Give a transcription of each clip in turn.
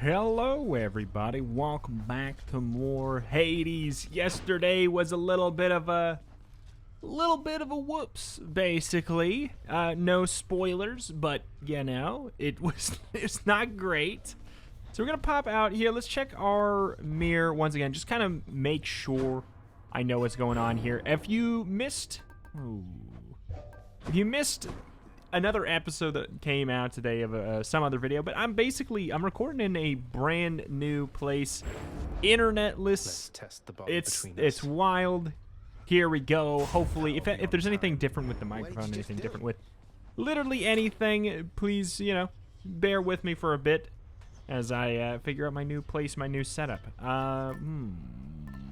Hello everybody, welcome back to more Hades. Yesterday was a little bit of a whoops, basically. No spoilers, but you know, it's not great. So we're gonna pop out here. Let's check our mirror once again, just kind of make sure I know what's going on here. If you missed another episode that came out today of some other video, but I'm recording in a brand new place, internetless. Let's test the bond between us. It's wild. Here we go. Hopefully, if there's anything different with the microphone, anything different with literally anything, please, you know, bear with me for a bit as I figure out my new place, my new setup.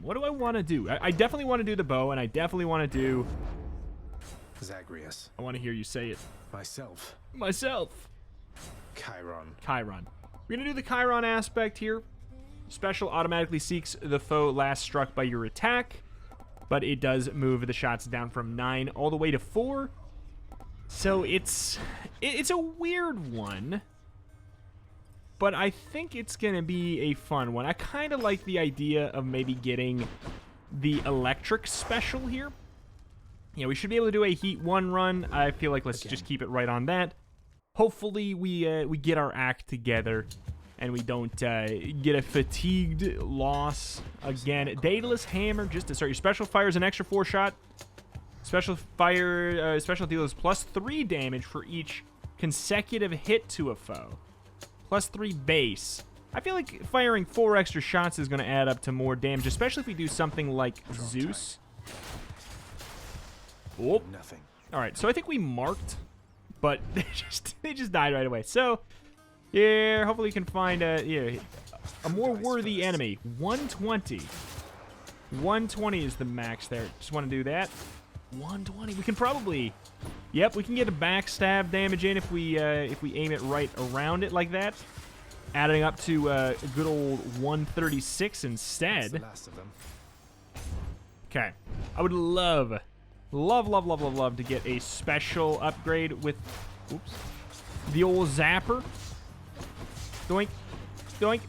What do I want to do? I definitely want to do the bow, and I definitely want to do Zagreus. I want to hear you say it. Myself. CHIRON. CHIRON. We're going to do the CHIRON aspect here. Special automatically seeks the foe last struck by your attack, but it does move the shots down from 9 all the way to 4. So it's a weird one, but I think it's going to be a fun one. I kind of like the idea of maybe getting the electric special here. Yeah, we should be able to do a Heat 1 run. I feel like let's just keep it right on that. Hopefully we get our act together and we don't get a fatigued loss again. Daedalus Hammer, just to start. Your special fires an extra 4-shot. Special deals plus 3 damage for each consecutive hit to a foe. Plus 3 base. I feel like firing 4 extra shots is going to add up to more damage, especially if we do something like Zeus. Oh. Nothing. All right, so I think we marked, but they just died right away. So, yeah, hopefully we can find a more worthy enemy. 120. 120 is the max there. Just want to do that. 120. We can probably, yep, we can get a backstab damage in if we aim it right around it like that, adding up to a good old 136 instead. That's the last of them. Okay, I would love to get a special upgrade with, oops, the old zapper. Doink, doink.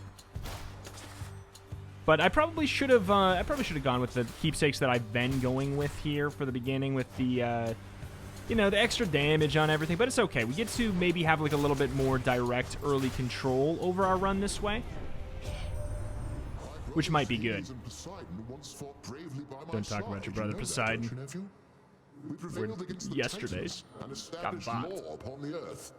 But I probably should have gone with the keepsakes that I've been going with here for the beginning with the, you know, the extra damage on everything. But it's okay. We get to maybe have like a little bit more direct early control over our run this way, which might be good. Don't talk about your brother Poseidon. Yesterday's got bought. Upon the earth.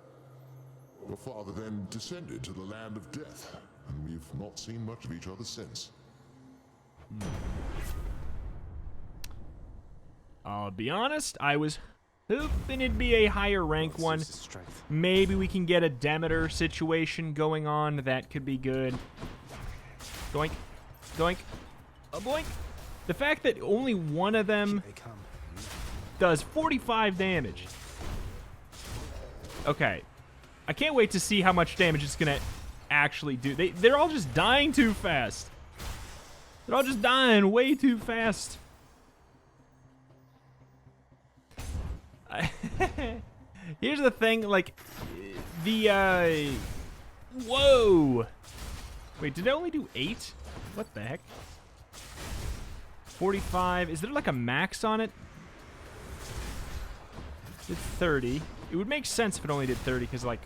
Your father then descended to the land of death, and we've not seen much of each other since. I'll be honest, I was hoping it'd be a higher rank one. Maybe we can get a Demeter situation going on. That could be good. Doink, doink, a boink. The fact that only one of them does 45 damage. Okay. I can't wait to see how much damage it's going to actually do. They're all just dying too fast. They're all just dying way too fast. Here's the thing, like, the, whoa. Wait, did it only do 8? What the heck? 45. Is there like a max on it? Did 30. It would make sense if it only did 30 because like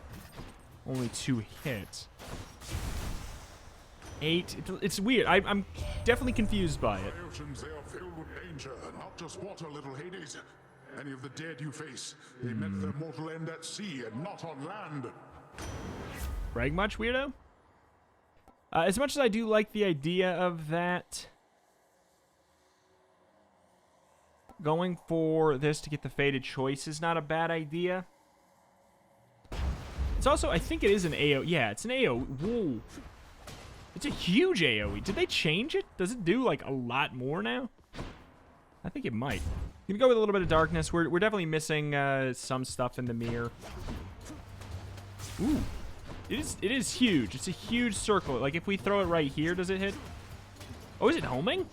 only 2 hits. 8. It's weird. I'm definitely confused by it. The oceans, they are filled with danger, not just water, little Hades. Any of the dead you face, they met their mortal end at sea and not on land. Brag much, weirdo? As much as I do like the idea of that, going for this to get the Fated Choice is not a bad idea. It's also, I think it is an AoE. Yeah, it's an AoE. Whoa. It's a huge AoE. Did they change it? Does it do, like, a lot more now? I think it might. I'm gonna go with a little bit of darkness. We're definitely missing some stuff in the mirror. Ooh. It is huge. It's a huge circle. Like, if we throw it right here, does it hit? Oh, is it homing?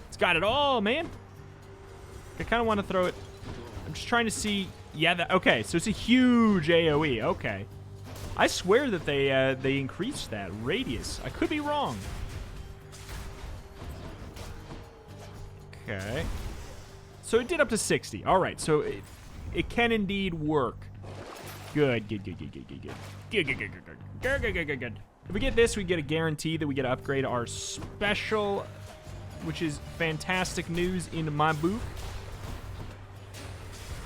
It's got it all, man. I kind of want to throw it. I'm just trying to see. Yeah, okay, so it's a huge AoE. Okay. I swear that they increased that radius. I could be wrong. Okay. So it did up to 60. All right, so it can indeed work. Good. Good. If we get this, we get a guarantee that we get to upgrade our special, which is fantastic news in my book.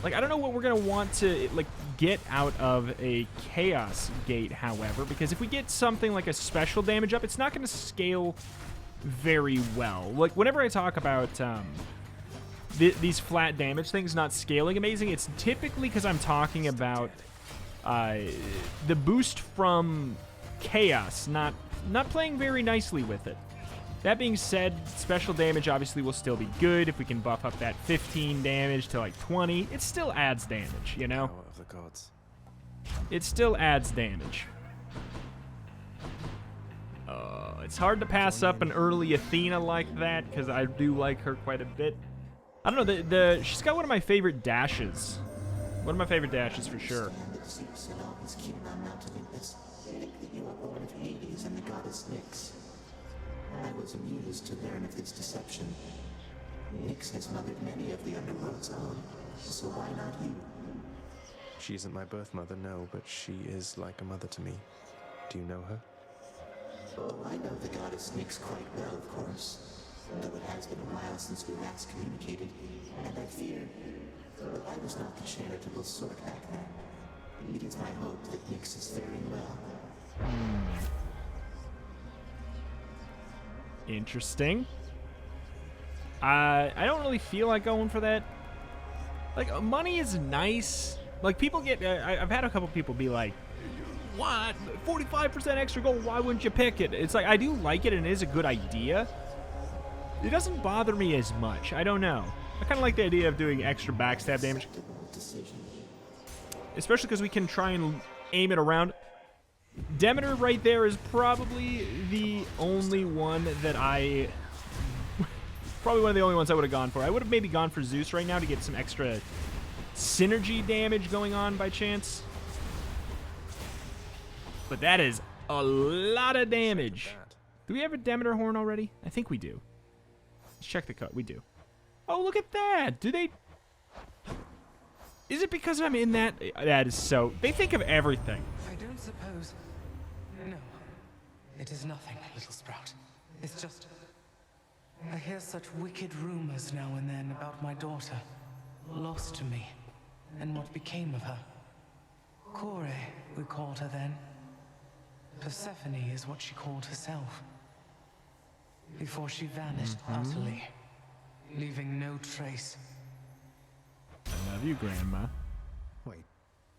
Like, I don't know what we're going to want to, like, get out of a Chaos Gate, however, because if we get something like a special damage up, it's not going to scale very well. Like, whenever I talk about these flat damage things not scaling amazing, it's typically because I'm talking about the boost from Chaos not playing very nicely with it. That being said, special damage obviously will still be good. If we can buff up that 15 damage to like 20, it still adds damage, you know? Power of the gods. It still adds damage. It's hard to pass up an early Athena like that, because I do like her quite a bit. I don't know, she's got one of my favorite dashes. One of my favorite dashes for sure. I was amused to learn of this deception. Nyx has mothered many of the Underworld's own, so why not you? She isn't my birth mother, no, but she is like a mother to me. Do you know her? Oh, I know the goddess Nyx quite well, of course. Though it has been a while since we last communicated, and I fear I was not the charitable sort back then. It is my hope that Nyx is faring well. Interesting. I don't really feel like going for that. Like, money is nice. Like, people get... I've had a couple people be like, what? 45% extra gold, why wouldn't you pick it? It's like, I do like it, and it is a good idea. It doesn't bother me as much. I don't know. I kind of like the idea of doing extra backstab damage. Especially because we can try and aim it around. Demeter right there is probably the only one that probably one of the only ones I would have gone for. I would have maybe gone for Zeus right now to get some extra synergy damage going on by chance. But that is a lot of damage. Do we have a Demeter horn already? I think we do. Let's check the cut. We do. Oh, look at that. Do they... Is it because I'm in that? That is so... They think of everything. I don't suppose... No. It is nothing, little sprout. It's just... I hear such wicked rumors now and then about my daughter. Lost to me. And what became of her. Kore, we called her then. Persephone is what she called herself. Before she vanished utterly. Leaving no trace. I love you, Grandma. Wait,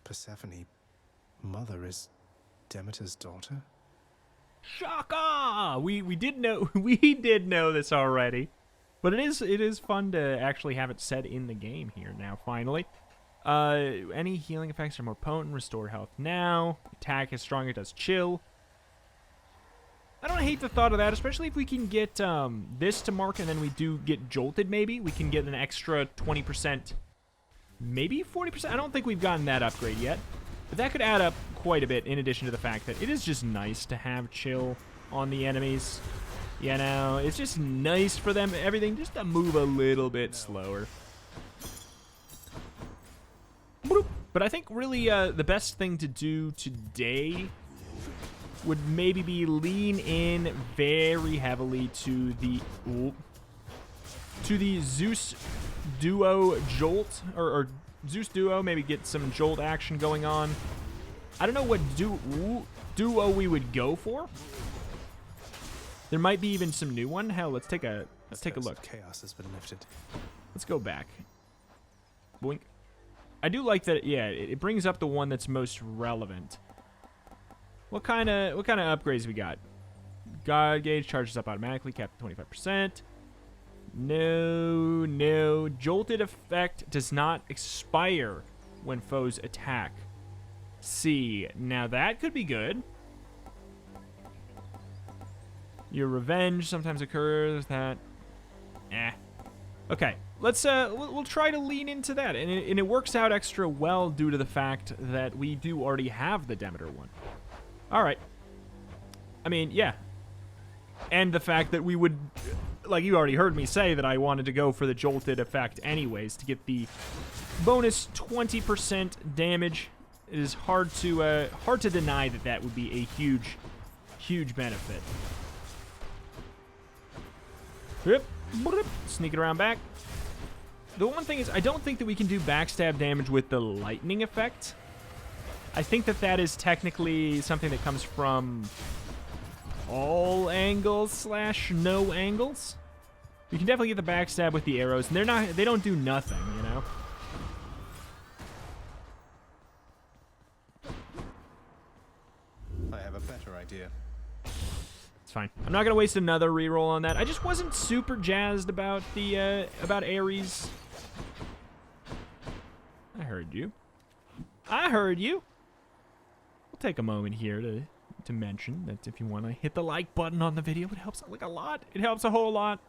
Persephone, mother is Demeter's daughter? Shaka! We did know we did know this already, but it is fun to actually have it said in the game here now. Finally, any healing effects are more potent. Restore health now. Attack is stronger. Does chill. I don't hate the thought of that, especially if we can get this to mark and then we do get jolted. Maybe we can get an extra 20%, maybe 40%. I don't think we've gotten that upgrade yet. But that could add up quite a bit, in addition to the fact that it is just nice to have chill on the enemies. You know, it's just nice for them, everything, just to move a little bit slower. But I think really the best thing to do today would maybe be lean in very heavily to the Zeus duo jolt, or Zeus duo, maybe get some jolt action going on. I don't know what duo we would go for. There might be even some new one. Hell, let's take a look. Chaos has been lifted. Let's go back. Boink. I do like that. Yeah, it brings up the one that's most relevant. What kind of upgrades we got? God gauge charges up automatically, capped at 25%. No. Jolted effect does not expire when foes attack. C. Now that could be good. Your revenge sometimes occurs. That. Okay. Let's we'll try to lean into that, and it works out extra well due to the fact that we do already have the Demeter one. All right. I mean, yeah. And the fact that we would, like you already heard me say, that I wanted to go for the jolted effect anyways to get the bonus 20% damage. It is hard to deny that that would be a huge benefit. Yep. Sneak it around back. The one thing is, I don't think that we can do backstab damage with the lightning effect. I think that that is technically something that comes from all angles / no angles. You can definitely get the backstab with the arrows, and they don't do nothing, you know? I have a better idea. It's fine. I'm not gonna waste another reroll on that. I just wasn't super jazzed about the about Ares. I heard you. I heard you. We'll take a moment here to mention that if you want to hit the like button on the video, it helps like a lot. It helps a whole lot.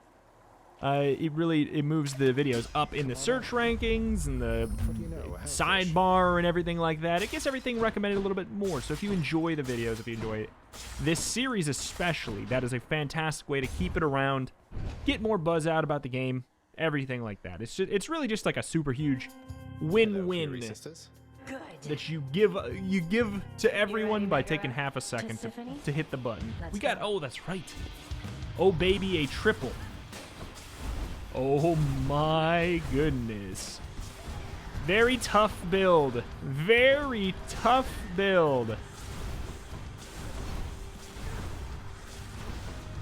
It moves the videos up in the search rankings and the sidebar and everything like that. It gets everything recommended a little bit more. So if you enjoy the videos, if you enjoy this series especially, that is a fantastic way to keep it around, get more buzz out about the game, everything like that. It's really just like a super huge win-win that you give to everyone by taking half a second to hit the button. We got, oh, that's right. Oh, baby, a triple. Oh my goodness. Very tough build. Very tough build.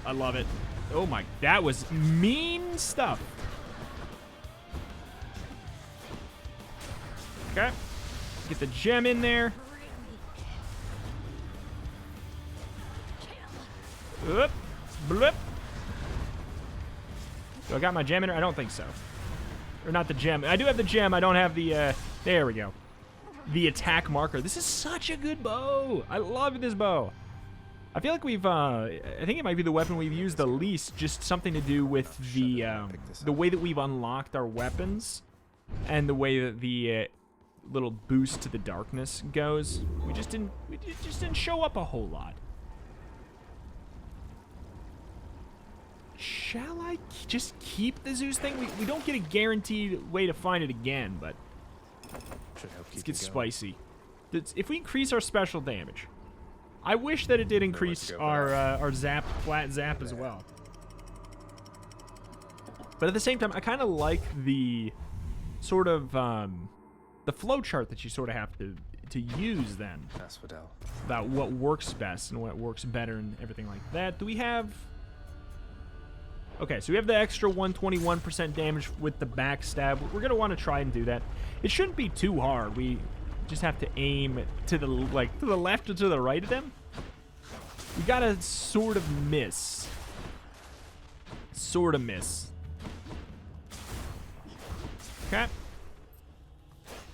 I love it. Oh my, that was mean stuff. Okay. Get the gem in there. Oop. Blip. Do I got my gem in there? I don't think so. Or not the gem. I do have the gem. I don't have the, there we go. The attack marker. This is such a good bow. I love this bow. I feel like we've, I think it might be the weapon we've used the least. Just something to do with the way that we've unlocked our weapons. And the way that the little boost to the darkness goes. We just didn't show up a whole lot. Shall I just keep the Zeus thing? We don't get a guaranteed way to find it again, but let's get spicy. If we increase our special damage, I wish that it did increase our zap, flat zap as well. But at the same time, I kind of like the sort of the flow chart that you sort of have to use then about what works best and what works better and everything like that. Do we have? Okay, so we have the extra 121% damage with the backstab. We're going to want to try and do that. It shouldn't be too hard. We just have to aim to the left or to the right of them. We got to sort of miss. Sort of miss. Okay.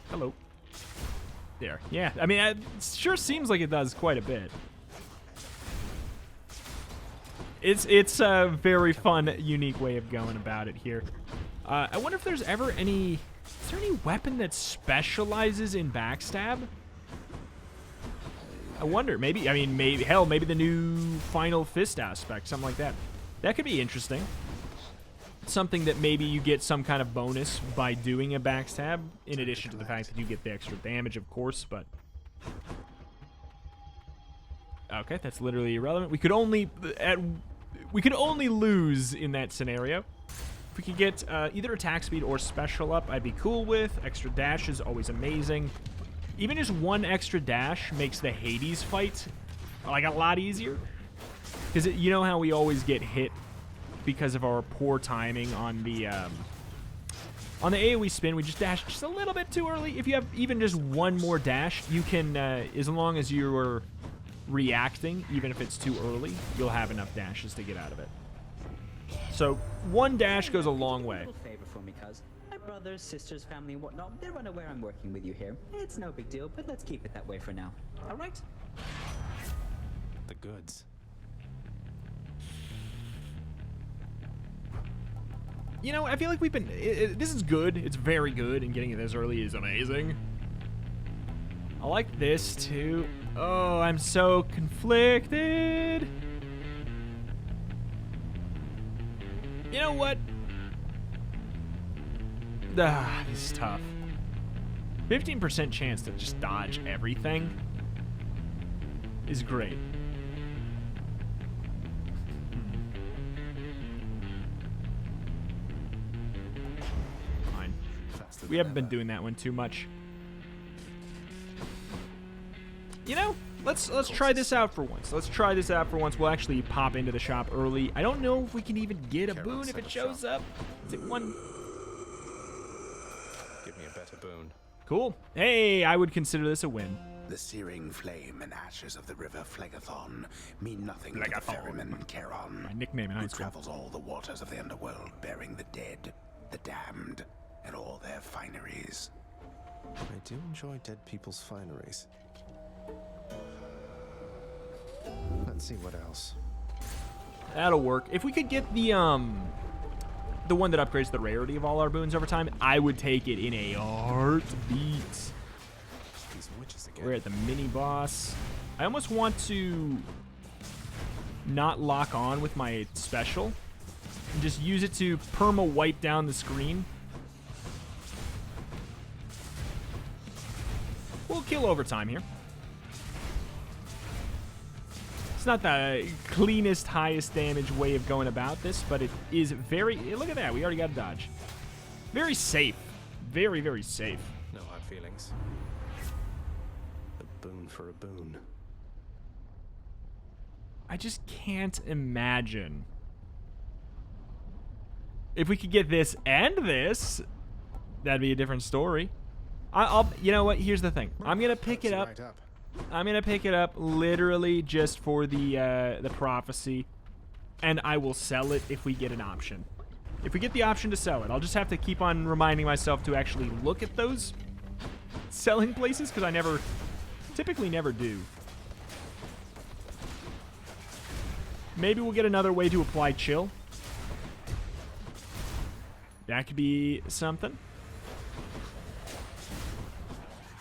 Hello. There. Yeah, I mean, it sure seems like it does quite a bit. It's a very fun, unique way of going about it here. I wonder if there's ever any... Is there any weapon that specializes in backstab? I wonder. Maybe, I mean, maybe, hell, maybe the new final fist aspect, something like that. That could be interesting. Something that maybe you get some kind of bonus by doing a backstab, in addition to the fact that you get the extra damage, of course, but... Okay, that's literally irrelevant. We could only lose in that scenario. If we could get either attack speed or special up, I'd be cool with. Extra dash is always amazing. Even just one extra dash makes the Hades fight like a lot easier. Because you know how we always get hit because of our poor timing on the AoE spin. We just dash just a little bit too early. If you have even just one more dash, you can, as long as you're reacting, even if it's too early, you'll have enough dashes to get out of it. So one dash goes a long way. Favor for me, cuz my brothers, sisters, family, and whatnot, they're unaware I'm working with you here. It's no big deal, but let's keep it that way for now. All right? The goods. You know, I feel like we've been... this is good. It's very good, and getting it this early is amazing. I like this, too. Oh, I'm so conflicted. You know what? This is tough. 15% chance to just dodge everything is great. Fine. We haven't been doing that one too much. You know, let's try this out for once. Let's try this out for once. We'll actually pop into the shop early. I don't know if we can even get a boon if it shows up. Is it one? Give me a better boon. Cool. Hey, I would consider this a win. The searing flame and ashes of the river Phlegethon mean nothing to the ferryman CHIRON, My nickname in high who school. travels all the waters of the underworld bearing the dead, the damned, and all their fineries. I do enjoy dead people's fineries. Let's see what else. That'll work. If we could get the one that upgrades the rarity of all our boons over time, I would take it in a heartbeat. These witches again. We're at the mini boss. I almost want to not lock on with my special and just use it to perma wipe down the screen. We'll kill overtime here. It's not the cleanest, highest damage way of going about this, but it is very... Look at that. We already got a dodge. Very safe. Very, very safe. No hard feelings. A boon for a boon. I just can't imagine. If we could get this and this, that'd be a different story. I'll you know what? Here's the thing. I'm going to pick it up. Right up. I'm gonna pick it up literally just for the prophecy, and I will sell it if we get an option. If we get the option to sell it, I'll just have to keep on reminding myself to actually look at those selling places because I typically never do. Maybe we'll get another way to apply chill. That could be something.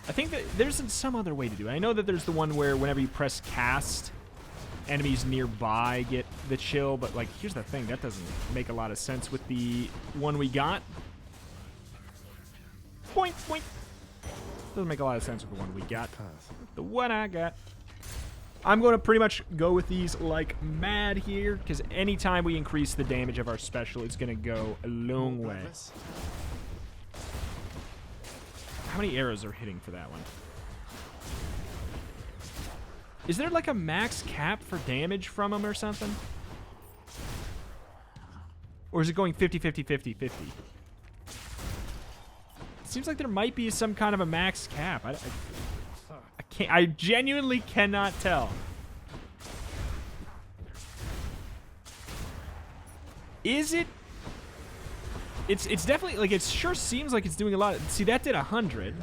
I think that there's some other way to do it. I know that there's the one where whenever you press cast, enemies nearby get the chill, but like, here's the thing, that doesn't make a lot of sense with the one we got. Point, point. Doesn't make a lot of sense with the one we got. The one I got. I'm going to pretty much go with these like mad here, because anytime we increase the damage of our special, it's going to go a long way. How many arrows are hitting for that one? Is there like a max cap for damage from them or something? Or is it going 50, 50, 50, 50? It seems like there might be some kind of a max cap. I can't. I genuinely cannot tell. Is it? It's definitely, like, it sure seems like it's doing a lot. See, that did 100.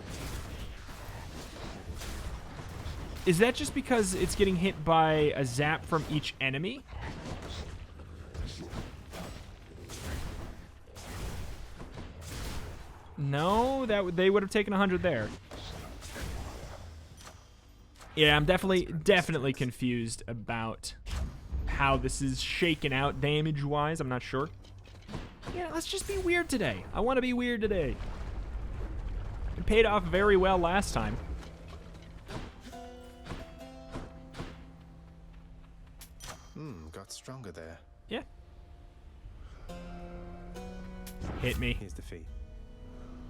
Is that just because it's getting hit by a zap from each enemy? No, they would have taken 100 there. Yeah, I'm definitely confused about how this is shaken out damage-wise. I'm not sure. Yeah, let's just be weird today. I want to be weird today. It paid off very well last time. Got stronger there. Yeah. Hit me. Here's the fee.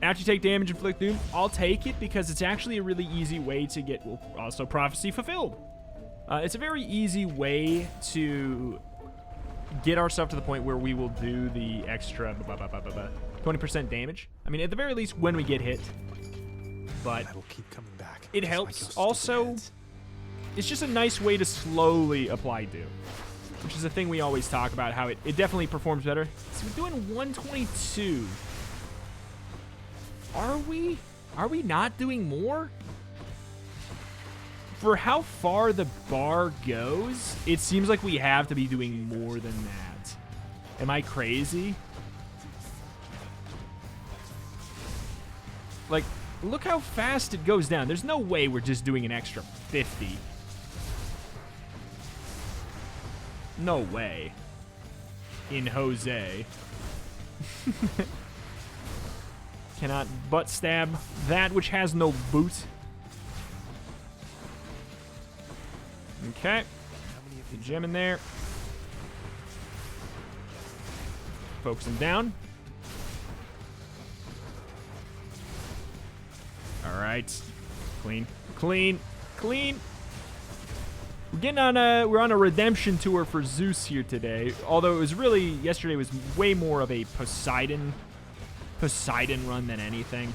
After you take damage, inflict doom. I'll take it because it's actually a really easy way to get, well, also prophecy fulfilled. It's a very easy way to get ourselves to the point where we will do the extra 20% damage. I mean, at the very least, when we get hit. But I will keep coming back. it just helps. like your Also, stupid heads. it's just a nice way to slowly apply doom, which is a thing we always talk about, how it definitely performs better. So we're doing 122. Are we not doing more? For how far the bar goes, it seems like we have to be doing more than that. Am I crazy? Like, Look how fast it goes down. There's no way we're just doing an extra 50. No way. In Jose. Cannot butt stab that which has no boot. Okay. The gem in there. Focus him down. Alright. Clean. Clean. Clean. We're getting on we're on a redemption tour for Zeus here today. Although it was really, yesterday was way more of a Poseidon run than anything.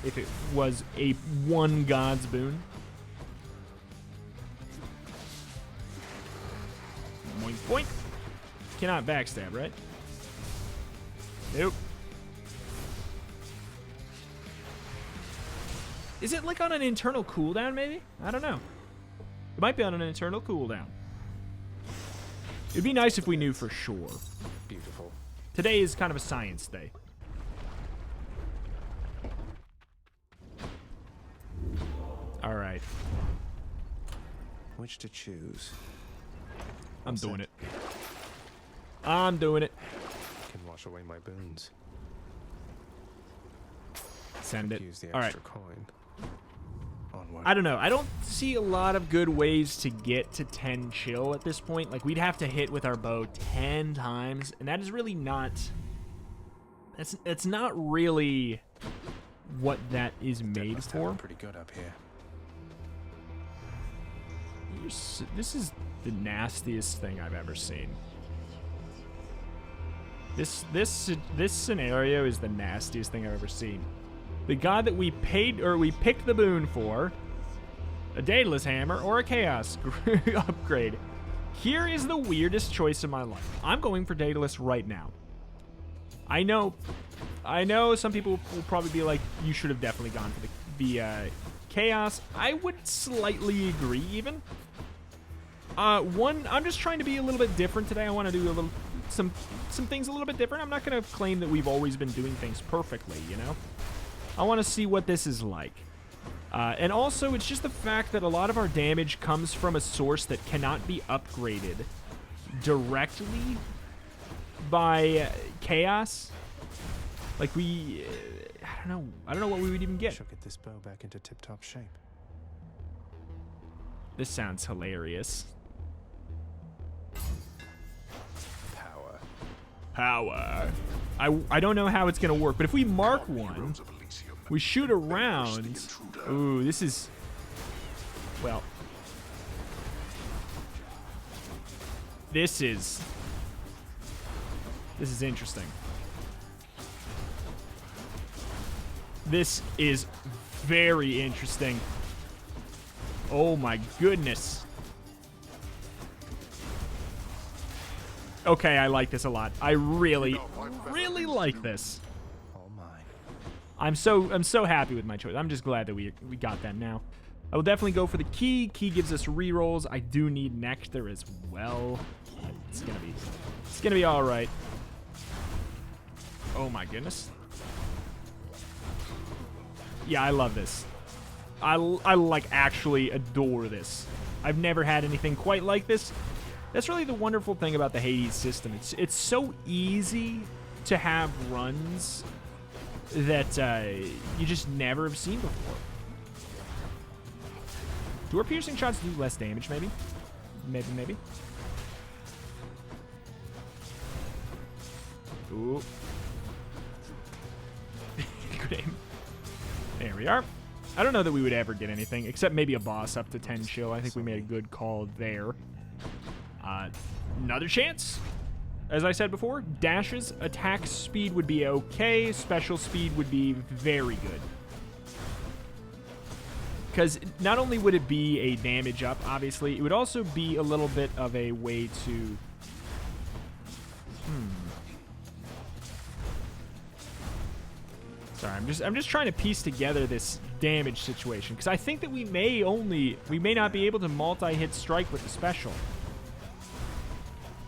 If it was a one God's boon. Boink, boink. Cannot backstab, right? Nope. Is it like on an internal cooldown, maybe? I don't know. It might be on an internal cooldown. It'd be nice if we knew for sure. Beautiful. Today is kind of a science day. All right. Which to choose? I'm doing it. I'm doing it. Can wash away my boons. Send it. Use the All right. extra coin. Onward. I don't know. I don't see a lot of good ways to get to 10 chill at this point. Like, we'd have to hit with our bow 10 times, and that is really not... It's not really what that is made for. Pretty good up here. This is the nastiest thing I've ever seen. This scenario is the nastiest thing I've ever seen. The god that we paid, or we picked the boon for, a Daedalus Hammer or a Chaos upgrade. Here is the weirdest choice of my life. I'm going for Daedalus right now. I know some people will probably be like, you should have definitely gone for the Chaos. I would slightly agree even. I'm just trying to be a little bit different today. I want to do some things a little bit different. I'm not going to claim that we've always been doing things perfectly, you know? I want to see what this is like. And also, it's just the fact that a lot of our damage comes from a source that cannot be upgraded directly by Chaos. Like, I don't know what we would even get. Should get this bow back into tip-top shape. This sounds hilarious. Power. I don't know how it's going to work, but if we mark one, we shoot around. Ooh, this is... Well. This is interesting. This is very interesting. Oh my goodness. Okay, I like this a lot. I really, really like this. All mine. I'm so happy with my choice. I'm just glad that we got that now. I will definitely go for the key. Key gives us rerolls. I do need Nectar as well. It's gonna be all right. Oh my goodness. Yeah, I love this. I like actually adore this. I've never had anything quite like this. That's really the wonderful thing about the Hades system. It's so easy to have runs that you just never have seen before. Do our piercing shots do less damage, maybe? Maybe. Ooh. Good aim. There we are. I don't know that we would ever get anything, except maybe a boss up to 10 chill. I think we made a good call there. Another chance. As I said before, dashes, attack speed would be okay. Special speed would be very good. Because not only would it be a damage up, obviously, it would also be a little bit of a way to... Sorry, I'm just trying to piece together this damage situation, because I think that we may not be able to multi-hit strike with the special.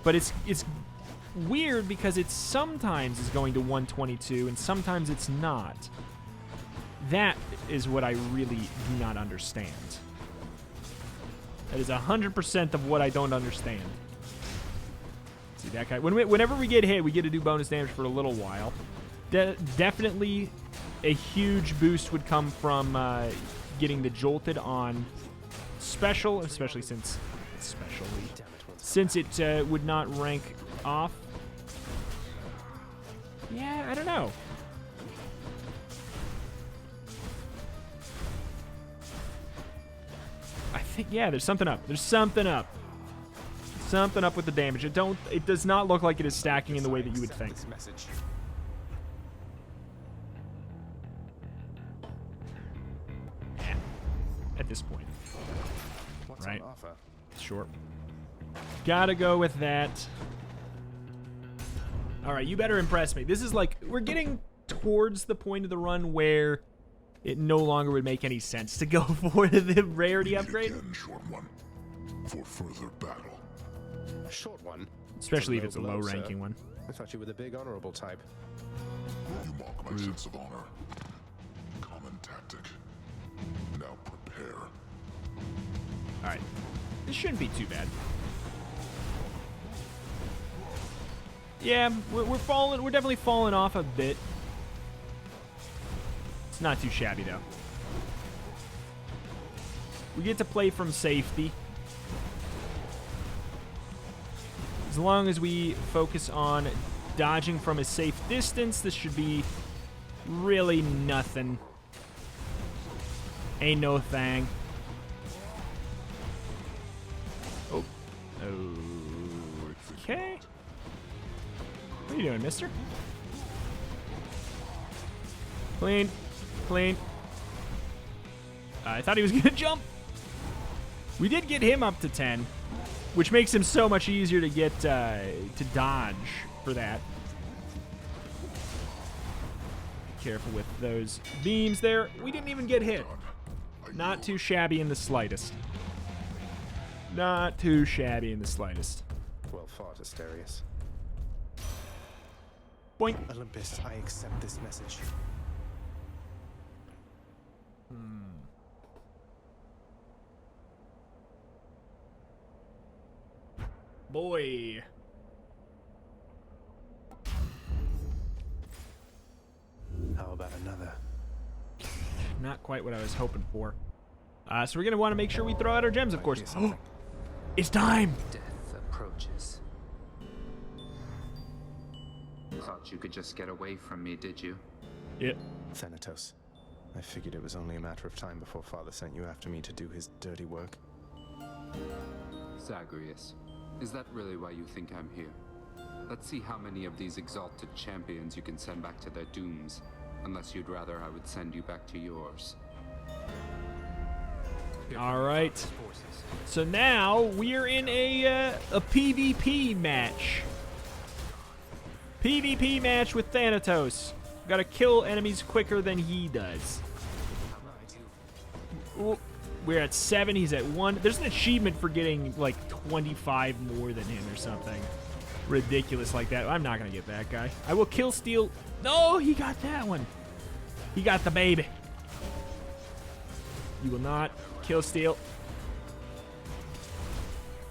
But it's weird because it sometimes is going to 122 and sometimes it's not. That is what I really do not understand. That is 100% of what I don't understand. See that guy? Whenever we get hit, we get to do bonus damage for a little while. Definitely a huge boost would come from getting the jolted on special, especially since it would not rank off. Yeah, I don't know. I think, yeah, there's something up. There's something up. Something up with the damage. It does not look like it is stacking in the way that you would think. Yeah, at this point. Right. Sure. Gotta go with that. All right, you better impress me. This is like, we're getting towards the point of the run where it no longer would make any sense to go for the rarity upgrade. Again, short one, for further battle. A short one? Especially if it's a low-ranking one. I thought you were the big honorable type. You mock my sense of honor. Common tactic. Now prepare. All right. This shouldn't be too bad. Yeah, we're falling. We're definitely falling off a bit. It's not too shabby though. We get to play from safety. As long as we focus on dodging from a safe distance, this should be really nothing. Ain't no thing. Oh. Okay. What are you doing, mister? Clean. Clean. I thought he was going to jump. We did get him up to 10, which makes him so much easier to get to dodge for that. Be careful with those beams there. We didn't even get hit. Not too shabby in the slightest. Not too shabby in the slightest. Well fought, Asterius. Boink. Olympus, I accept this message. Boy. How about another? Not quite what I was hoping for. So we're going to want to make sure we throw out our gems, of course. It's time! Death approaches. Thought you could just get away from me, did you? Yep. Thanatos, I figured it was only a matter of time before Father sent you after me to do his dirty work. Zagreus, is that really why you think I'm here? Let's see how many of these exalted champions you can send back to their dooms, unless you'd rather I would send you back to yours. All right. So now we're in a PvP match. PvP match with Thanatos. Gotta kill enemies quicker than he does. Ooh, we're at 7, he's at 1. There's an achievement for getting like 25 more than him or something ridiculous like that. I'm not gonna get that guy. I will kill steal. No, he got that one. He got the baby. You will not kill steal.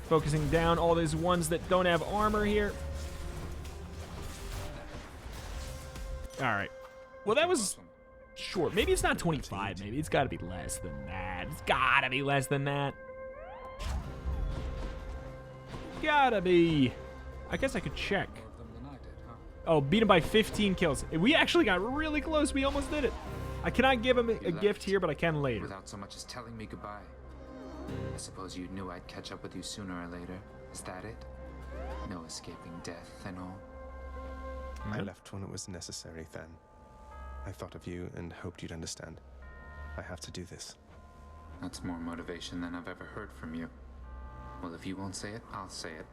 Focusing down all these ones that don't have armor here. All right. Well, that was short. Maybe it's not 25. Maybe it's got to be less than that. It's got to be less than that. Gotta be. I guess I could check. Oh, beat him by 15 kills. We actually got really close. We almost did it. I cannot give him a gift here, but I can later. Without so much as telling me goodbye. I suppose you knew I'd catch up with you sooner or later. Is that it? No escaping death and all. I left when it was necessary, Than. I thought of you and hoped you'd understand. I have to do this. That's more motivation than I've ever heard from you. Well, if you won't say it, I'll say it.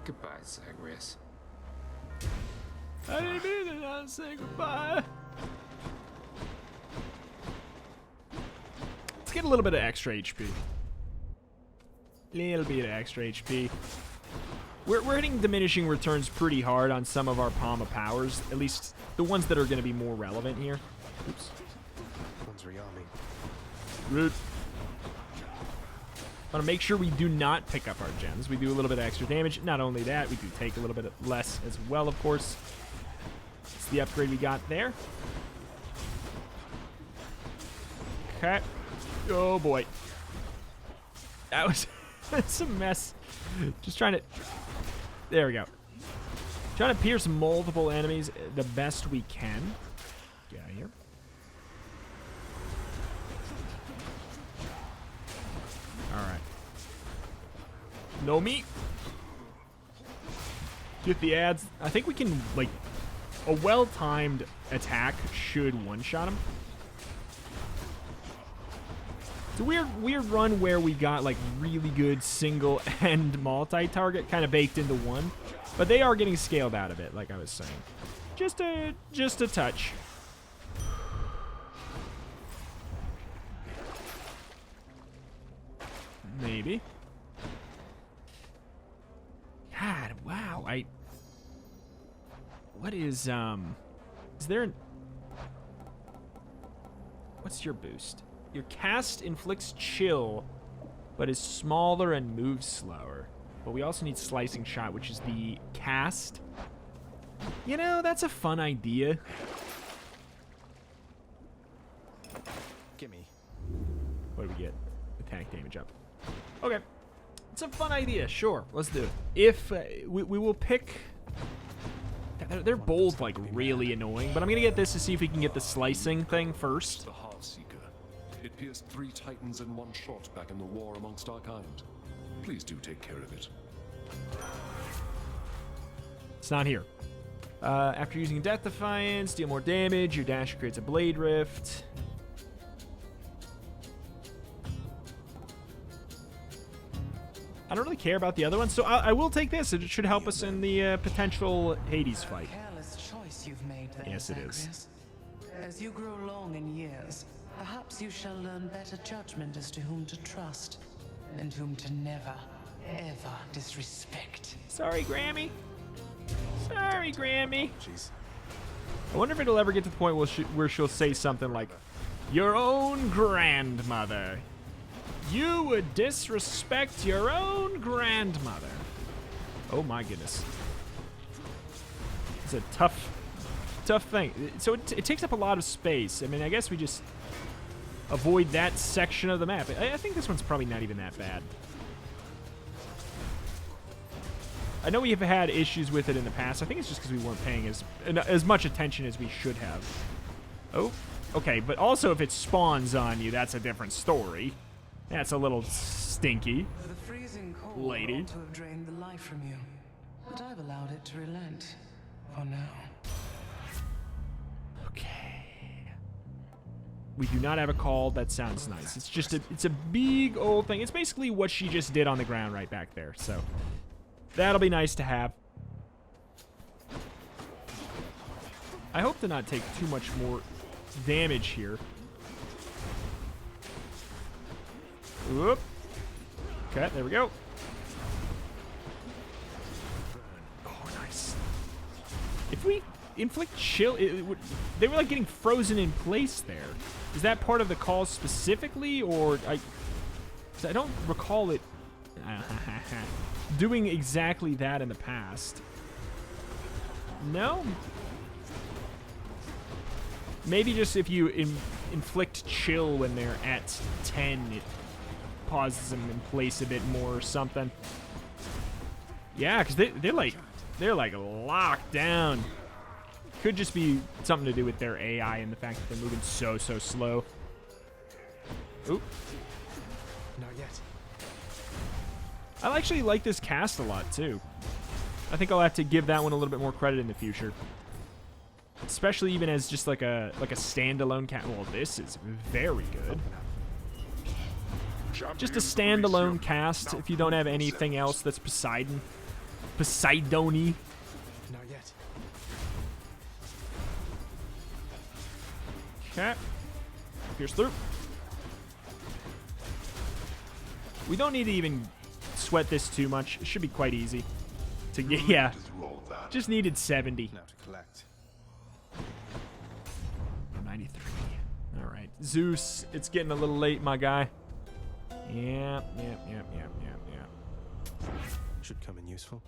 Goodbye, Zagreus. I didn't mean it. I'll say goodbye. Let's get a little bit of extra HP. Little bit of extra HP. We're hitting diminishing returns pretty hard on some of our Palm of Powers. At least the ones that are going to be more relevant here. Oops. One's rearming. Root. Want to make sure we do not pick up our gems. We do a little bit of extra damage. Not only that, we do take a little bit less as well, of course. It's the upgrade we got there. Okay. Oh, boy. That was that's a mess. Just trying to... There we go. Trying to pierce multiple enemies the best we can. Get out of here. Alright. No meat. Get the ads. I think we can, like, a well-timed attack should one-shot him. It's a weird run where we got, like, really good single and multi-target kind of baked into one. But they are getting scaled out of it, like I was saying. Just a touch. Maybe. God, wow. What is there an... What's your boost? Your cast inflicts chill, but is smaller and moves slower. But we also need slicing shot, which is the cast. You know, that's a fun idea. Gimme. What do we get? Attack damage up. Okay. It's a fun idea. Sure. Let's do it. If we will pick... They're both, like, really annoying. But I'm going to get this to see if we can get the slicing thing first. The Heartseeker. It pierced 3 titans in one shot back in the war amongst our kind. Please do take care of it. It's not here. After using Death Defiance, deal more damage. Your dash creates a Blade Rift. I don't really care about the other one, so I will take this. It should help us in the potential Hades fight. Careless choice you've made there, Yes, it is. Zagreus. As you grow long in years, perhaps you shall learn better judgment as to whom to trust and whom to never, ever disrespect. Sorry, Grammy. Sorry, Grammy. Jeez. I wonder if it'll ever get to the point where she'll say something like, "Your own grandmother. You would disrespect your own grandmother." Oh my goodness. It's a tough thing. So it takes up a lot of space. I mean, I guess we just avoid that section of the map. I think this one's probably not even that bad. I know we have had issues with it in the past. I think it's just because we weren't paying as much attention as we should have. Oh, okay. But also if it spawns on you, that's a different story. That's a little stinky. The freezing cold Lady. ought to have drained the life from you, but I've allowed it to relent for now. Okay. We do not have a call. That sounds nice. It's just it's a big old thing. It's basically what she just did on the ground right back there. So that'll be nice to have. I hope to not take too much more damage here. Whoop. Okay, there we go. Oh, nice. If we inflict chill, they were like getting frozen in place there. Is that part of the call specifically, or I don't recall it doing exactly that in the past. No? Maybe just if you inflict chill when they're at 10, it pauses them in place a bit more or something. Yeah, because they're like locked down. Could just be something to do with their AI and the fact that they're moving so slow. Oop. Not yet. I actually like this cast a lot too. I think I'll have to give that one a little bit more credit in the future. Especially even as just like a standalone cast. Well, this is very good. Just a standalone cast if you don't have anything else that's Poseidon. Poseidon-y. Not yet. Okay. Pierce through. We don't need to even sweat this too much. It should be quite easy to get. Yeah. Just needed 70. Now to collect. 93. All right, Zeus, it's getting a little late, my guy. Yeah. Should come in useful.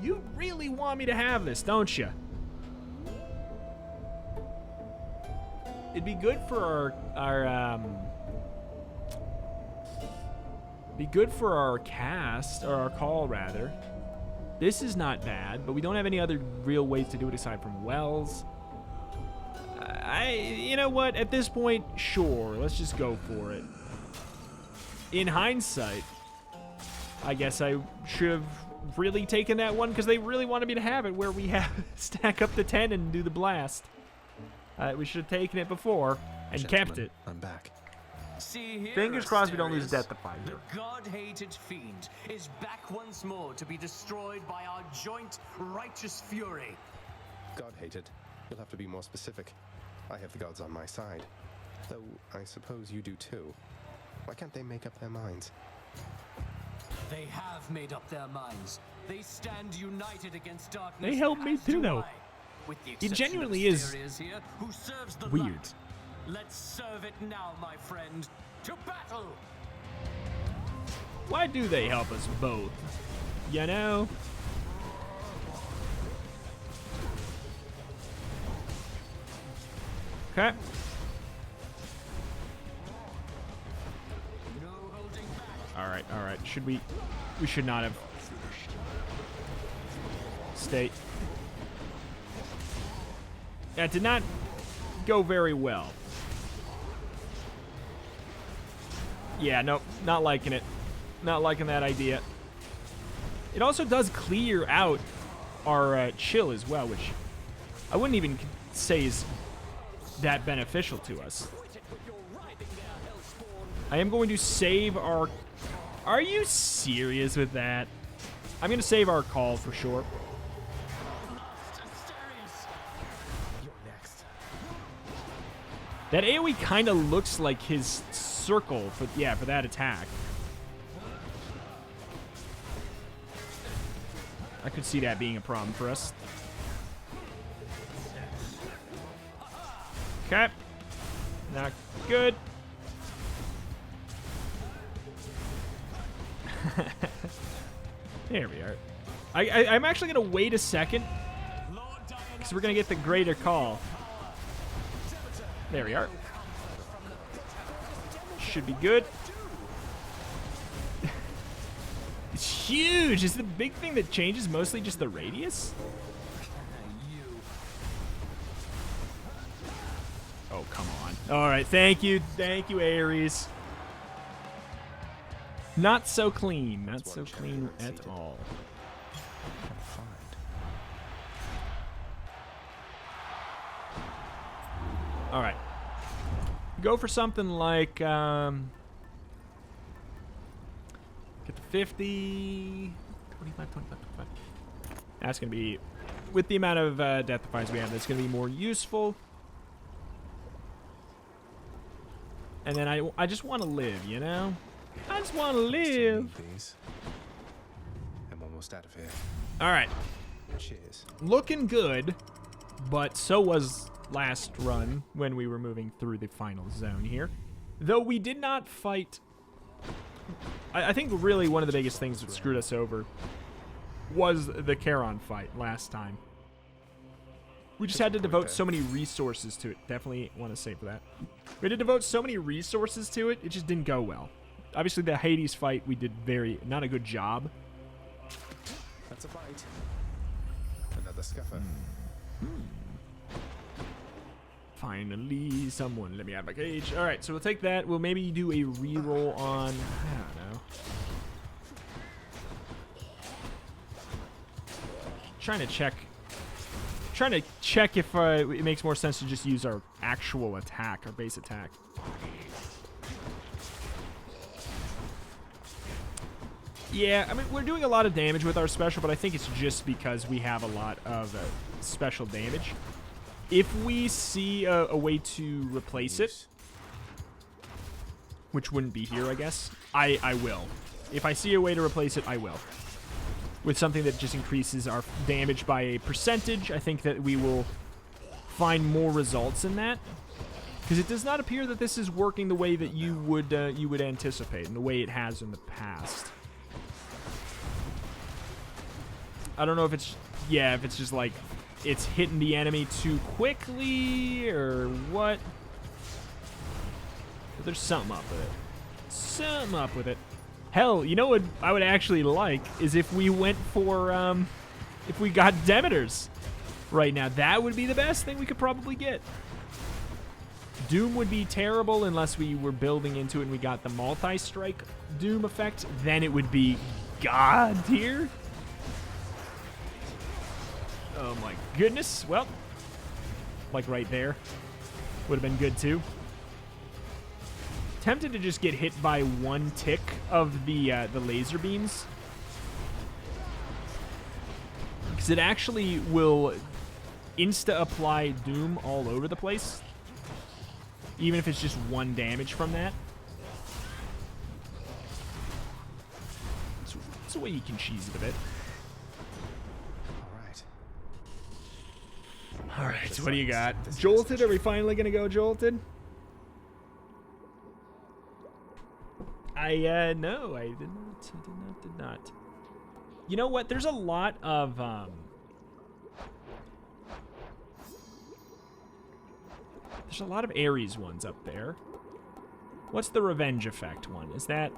You really want me to have this, don't you? It'd be good for our cast, or our call rather. This is not bad, but we don't have any other real ways to do it aside from wells. You know what? At this point, sure, let's just go for it. In hindsight, I guess I should have really taken that one because they really wanted me to have it where we have stack up the 10 and do the blast. We should have taken it before and kept it. I'm back. See here, Fingers crossed we don't lose Asterius. Deathify here. The god-hated fiend is back once more to be destroyed by our joint righteous fury. God-hated. You'll have to be more specific. I have the gods on my side. Though, I suppose you do too. Why can't they make up their minds? They have made up their minds. They stand united against darkness. They helped me as too, do though. I, with the It exception genuinely of is Asterius here, who serves the weird. light. Let's serve it now, my friend. To battle! Why do they help us both? You know? Okay. No holding back. All right. Should we should not have. Stay. That did not go very well. Yeah, nope, not liking it. Not liking that idea. It also does clear out our chill as well, which I wouldn't even say is that beneficial to us. I am going to save our... Are you serious with that? I'm going to save our call for sure. That AoE kind of looks like his circle, for that attack. I could see that being a problem for us. Okay. Not good. There we are. I'm actually going to wait a second because we're going to get the greater call. There we are. Should be good. It's huge. Is the big thing that changes mostly just the radius? Oh, come on. All right. Thank you. Thank you, Ares. Not so clean. Not so clean at all. All right. Go for something like get the 50, 25, 25, 25. That's going to be, with the amount of death defies we have, that's going to be more useful. And then I just want to live, you know? I just want to live. I'm almost out of here. All right. Cheers. Looking good, but so was last run when we were moving through the final zone here. Though we did not fight... I think really one of the biggest things that screwed us over was the CHIRON fight last time. We just had to devote so many resources to it. Definitely want to save that. We had to devote so many resources to it, it just didn't go well. Obviously, the Hades fight, we did not a good job. That's a bite. Another scuffer. Finally, someone let me out of my cage. All right, so we'll take that. We'll maybe do a reroll on, I don't know. Trying to check if it makes more sense to just use our actual attack, our base attack. Yeah, I mean, we're doing a lot of damage with our special, but I think it's just because we have a lot of special damage. If we see a way to replace it, which wouldn't be here, I guess, I will. If I see a way to replace it, I will. With something that just increases our damage by a percentage, I think that we will find more results in that. Because it does not appear that this is working the way that you would anticipate, and the way it has in the past. I don't know if it's, yeah, if it's just like, it's hitting the enemy too quickly, or what. But there's something up with it. Something up with it. Hell, you know what I would actually like is if we went for, if we got Demeters right now. That would be the best thing we could probably get. Doom would be terrible unless we were building into it and we got the multi-strike Doom effect. Then it would be God tier. Oh my goodness. Well, like right there. Would have been good too. Tempted to just get hit by one tick of the laser beams. Because it actually will insta-apply Doom all over the place. Even if it's just one damage from that. It's a way you can cheese it a bit. Alright, so what do you got? Jolted? Are we finally going to go Jolted? No, I did not. You know what? There's a lot of, there's a lot of Ares ones up there. What's the revenge effect one? Is that...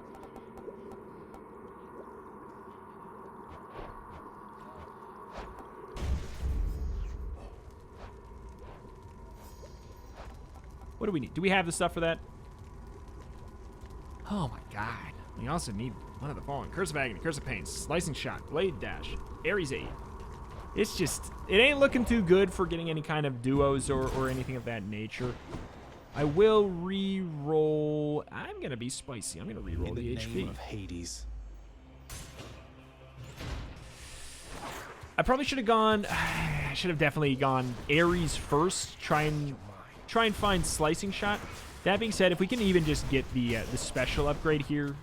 What do we need? Do we have the stuff for that? Oh my god. We also need one of the following. Curse of Agony, Curse of Pain, Slicing Shot, Blade Dash, Ares 8. It's just, it ain't looking too good for getting any kind of duos or anything of that nature. I will re-roll. I'm going to be spicy. I'm going to re-roll the HP. Name of Hades. I probably should have gone, I should have definitely gone Ares first. Try and find Slicing Shot. That being said, if we can even just get the special upgrade here,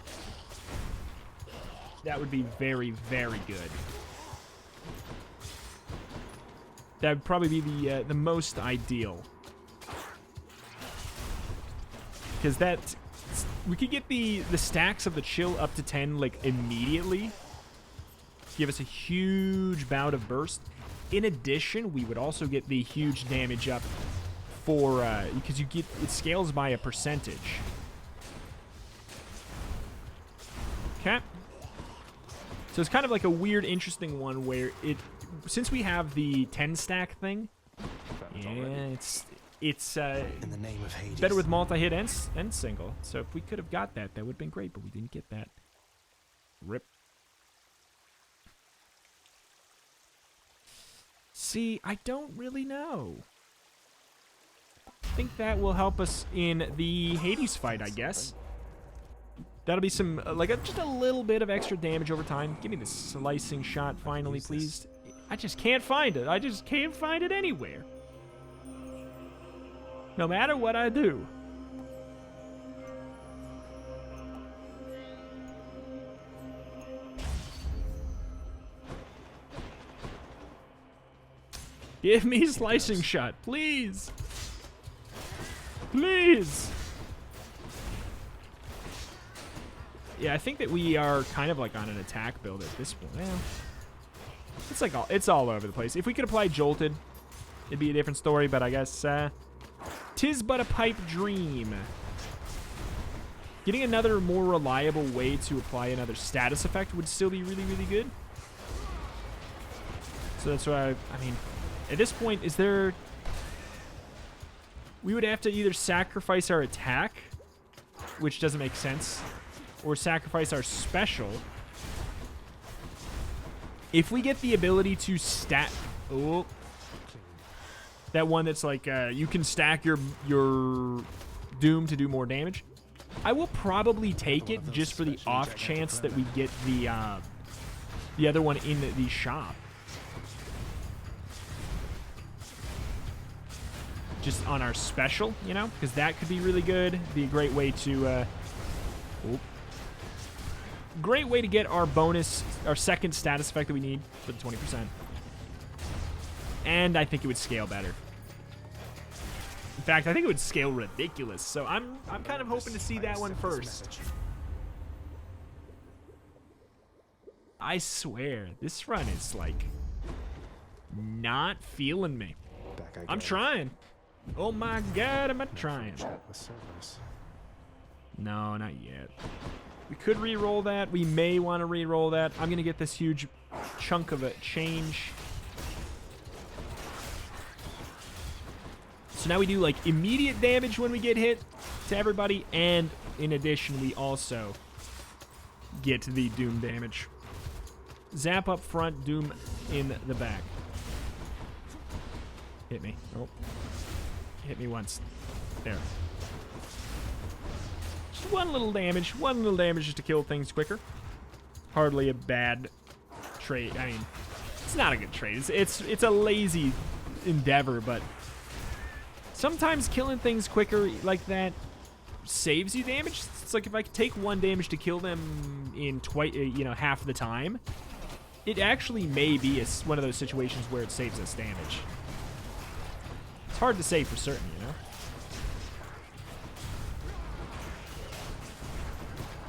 that would be very, very good. That would probably be the most ideal. Because that, we could get the stacks of the chill up to 10 like immediately. Give us a huge bout of burst. In addition, we would also get the huge damage up for, because you get, it scales by a percentage. Okay. So it's kind of like a weird, interesting one where it, since we have the 10 stack thing, yeah, it's in the name of Hades. Better with multi-hit and single. So if we could have got that, that would have been great, but we didn't get that. Rip. See, I don't really know. I think that will help us in the Hades fight, I guess. That'll be some, just a little bit of extra damage over time. Give me the Slicing Shot finally, please. I just can't find it. I just can't find it anywhere. No matter what I do. Give me Slicing Shot, please. Please. Yeah, I think that we are kind of like on an attack build at this point. Well, it's like it's all over the place. If we could apply Jolted, it'd be a different story, but I guess 'tis but a pipe dream. Getting another more reliable way to apply another status effect would still be really, really good. So that's why I mean, at this point, is there... We would have to either sacrifice our attack, which doesn't make sense, or sacrifice our special. If we get the ability to stack... Oh. That one that's like, you can stack your Doom to do more damage. I will probably take it just for the off chance that we get the other one in the shop. Just on our special, you know, because that could be really good. Be a great way to, great way to get our bonus, our second status effect that we need for the 20%. And I think it would scale better. In fact, I think it would scale ridiculous. So I'm kind of hoping to see that one first. I swear, this run is like not feeling me. I'm trying. Oh my god, am I trying? No, not yet. We could re-roll that. We may want to re-roll that. I'm gonna get this huge chunk of a change. So now we do like immediate damage when we get hit to everybody, and in addition, we also get the doom damage. Zap up front, doom in the back. Hit me. Oh. Hit me once. There. Just one little damage just to kill things quicker. Hardly a bad trade. I mean, it's not a good trade. It's a lazy endeavor, but sometimes killing things quicker like that saves you damage. It's like if I take 1 damage to kill them in half the time, it actually may be one of those situations where it saves us damage. It's hard to say for certain, you know?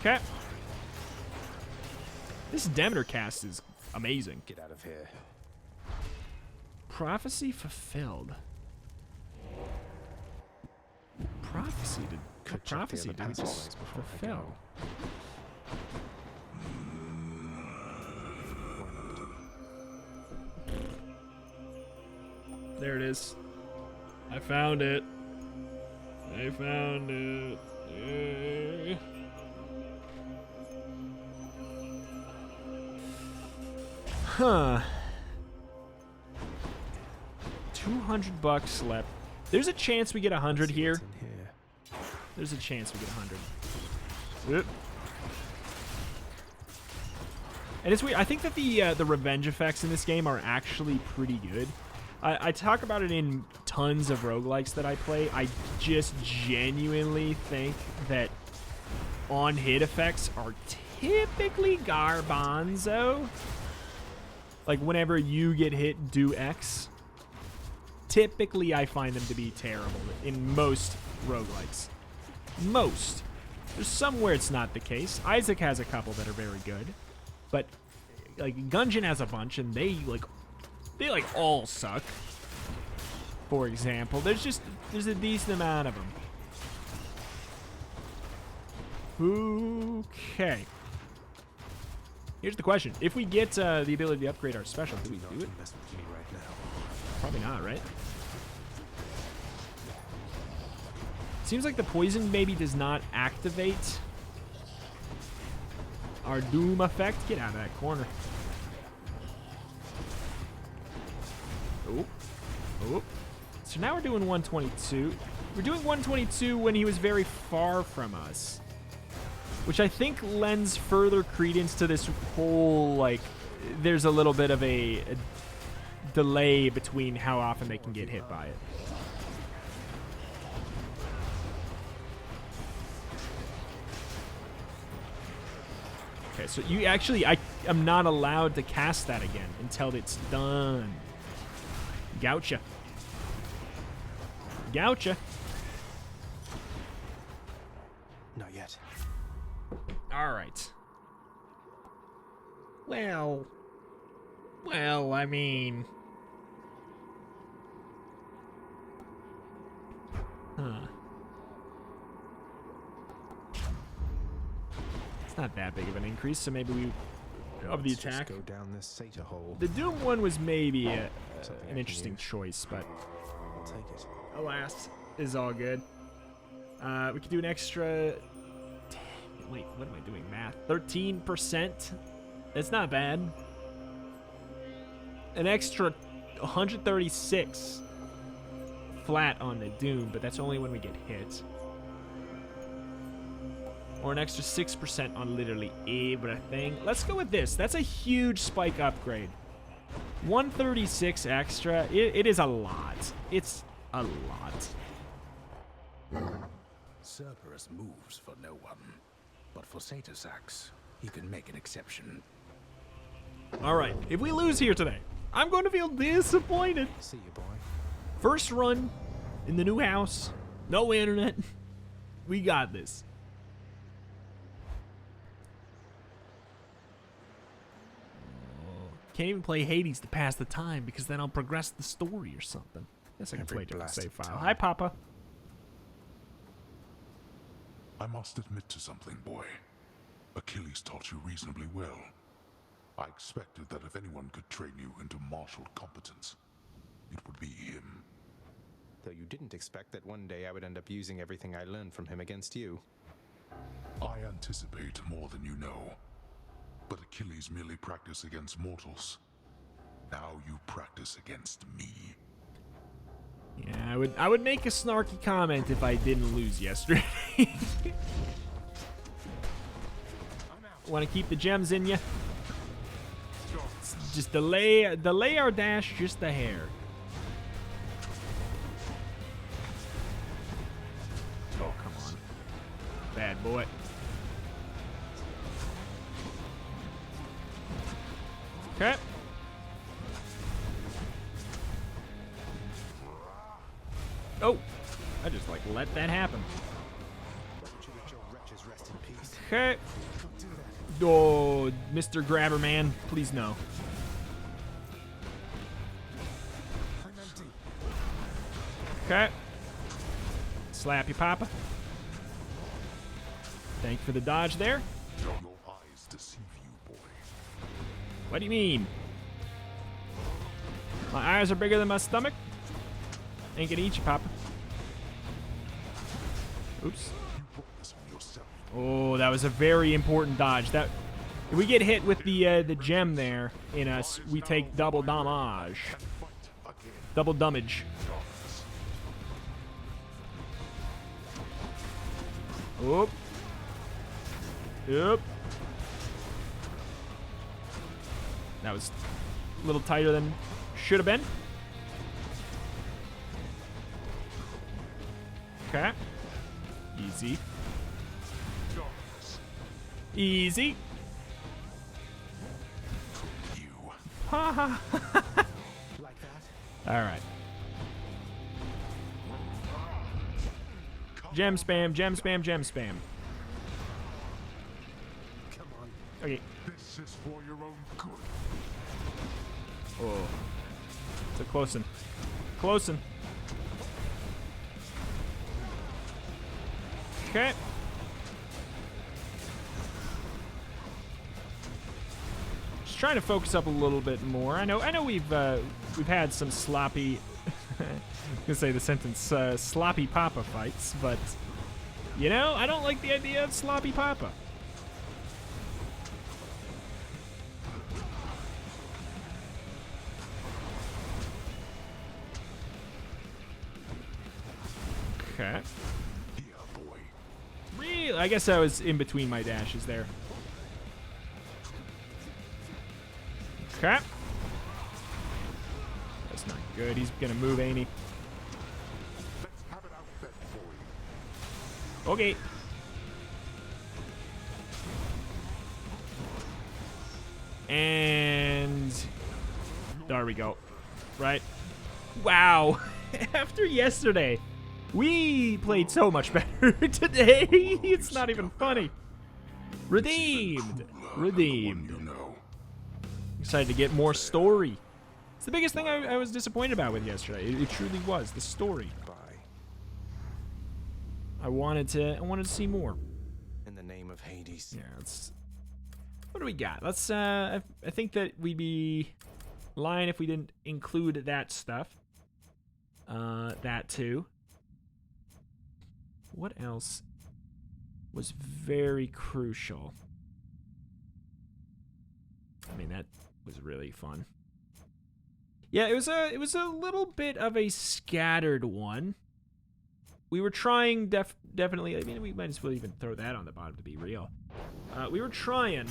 Okay. This Demeter cast is amazing. Get out of here. Prophecy fulfilled. Prophecy did. What prophecy did we just fulfill? There it is. I found it. I found it. Yay. Huh. $200 left. There's a chance we get 100 here. There's a chance we get 100. Oop. And it's weird. I think that the revenge effects in this game are actually pretty good. I talk about it in tons of roguelikes that I play. I just genuinely think that on-hit effects are typically garbanzo. Like, whenever you get hit, do X. Typically, I find them to be terrible in most roguelikes. Most. There's some where it's not the case. Isaac has a couple that are very good. But, like, Gungeon has a bunch, and they all suck. For example, there's a decent amount of them. Okay. Here's the question. If we get the ability to upgrade our special, do we do it? Probably not, right? Seems like the poison maybe does not activate our doom effect. Get out of that corner. Oh. Oh. So now we're doing 122. We're doing 122 when he was very far from us, which I think lends further credence to this whole, like, there's a little bit of a delay between how often they can get hit by it. Okay, so you actually, I am not allowed to cast that again until it's done. Gotcha. Gotcha. Not yet. All right. Well, I mean, it's not that big of an increase, so maybe we of the attack. Go down this Sata hole. The Doom one was maybe an interesting choice, but I'll take it. alas, is all good. We could do an extra. Wait, what am I doing? Math. 13%. That's not bad. An extra 136 flat on the Doom, but that's only when we get hit. Or an extra 6% on literally everything. Let's go with this. That's a huge spike upgrade. 136 extra. It is a lot. It's a lot. Cerberus moves for no one, but for Satasax, he can make an exception. All right, if we lose here today, I'm going to feel disappointed. See you, boy. First run in the new house. No internet. We got this. Can't even play Hades to pass the time because then I'll progress the story or something. Guess I can play to a save file. Hi, Papa. I must admit to something, boy. Achilles taught you reasonably well. I expected that if anyone could train you into martial competence, it would be him. Though you didn't expect that one day I would end up using everything I learned from him against you. I anticipate more than you know. But Achilles merely practiced against mortals. Now you practice against me. Yeah, I would make a snarky comment if I didn't lose yesterday. Want to keep the gems in you? Just delay our dash just a hair. Oh, come on. Bad boy. Okay. Oh, I just like let that happen. Okay. Oh, Mr. Grabber Man, please no. Okay. Slap you, Papa. Thank you for the dodge there. Your eyes deceive you, boy. What do you mean? My eyes are bigger than my stomach? Ain't gonna eat you, Papa. Oops. Oh, that was a very important dodge. That if we get hit with the gem there in us, we take double damage. Double damage. Oop. Yep. That was a little tighter than should have been. Okay. Easy. Easy. Ha ha. Like that? All right. Gem spam, gem spam, gem spam. Come on. Okay. This is for your own good. Oh. It's a close one. Close one. Okay. Just trying to focus up a little bit more. I know we've had some sloppy I'm gonna say the sentence sloppy Papa fights, but you know, I don't like the idea of sloppy Papa. Okay. Really? I guess I was in between my dashes there. Okay. That's not good. He's gonna move, ain't he? Let's have it out then for you. Okay. And there we go. Right. Wow. After yesterday, we played so much better today. It's not even funny. Redeemed. Redeemed. Excited to get more story. It's the biggest thing I was disappointed about with yesterday. It truly was the story. I wanted to see more. In the name of Hades. Yeah, let's. What do we got? Let's. I think that we'd be lying if we didn't include that stuff. That too. What else was very crucial? I mean, that was really fun. Yeah, it was a little bit of a scattered one. We were trying definitely. I mean, we might as well even throw that on the bottom to be real. We were trying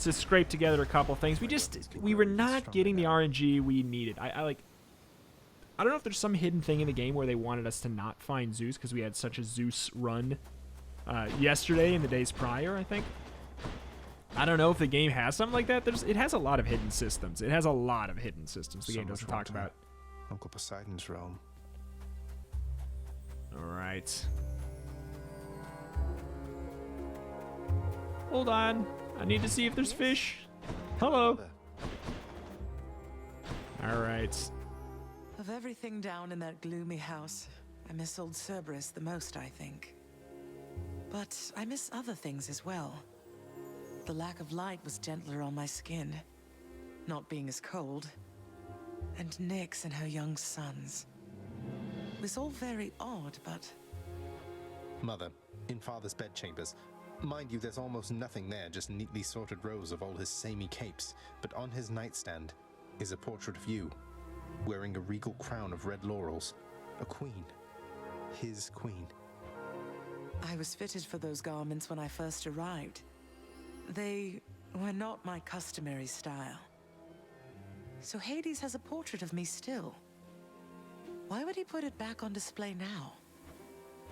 to scrape together a couple things. We were not getting the RNG we needed. I don't know if there's some hidden thing in the game where they wanted us to not find Zeus because we had such a Zeus run yesterday and the days prior, I think. I don't know if the game has something like that. It has a lot of hidden systems. It has a lot of hidden systems the game doesn't talk about. Uncle Poseidon's realm. Alright. Hold on. I need to see if there's fish. Hello. Alright. Of everything down in that gloomy house, I miss old Cerberus the most, I think. But I miss other things as well. The lack of light was gentler on my skin, not being as cold. And Nyx and her young sons. It was all very odd, but... Mother, in Father's bedchambers. Mind you, there's almost nothing there, just neatly sorted rows of all his samey capes. But on his nightstand is a portrait of you, wearing a regal crown of red laurels. A queen. His queen. I was fitted for those garments when I first arrived. They were not my customary style. So Hades has a portrait of me still. Why would he put it back on display now?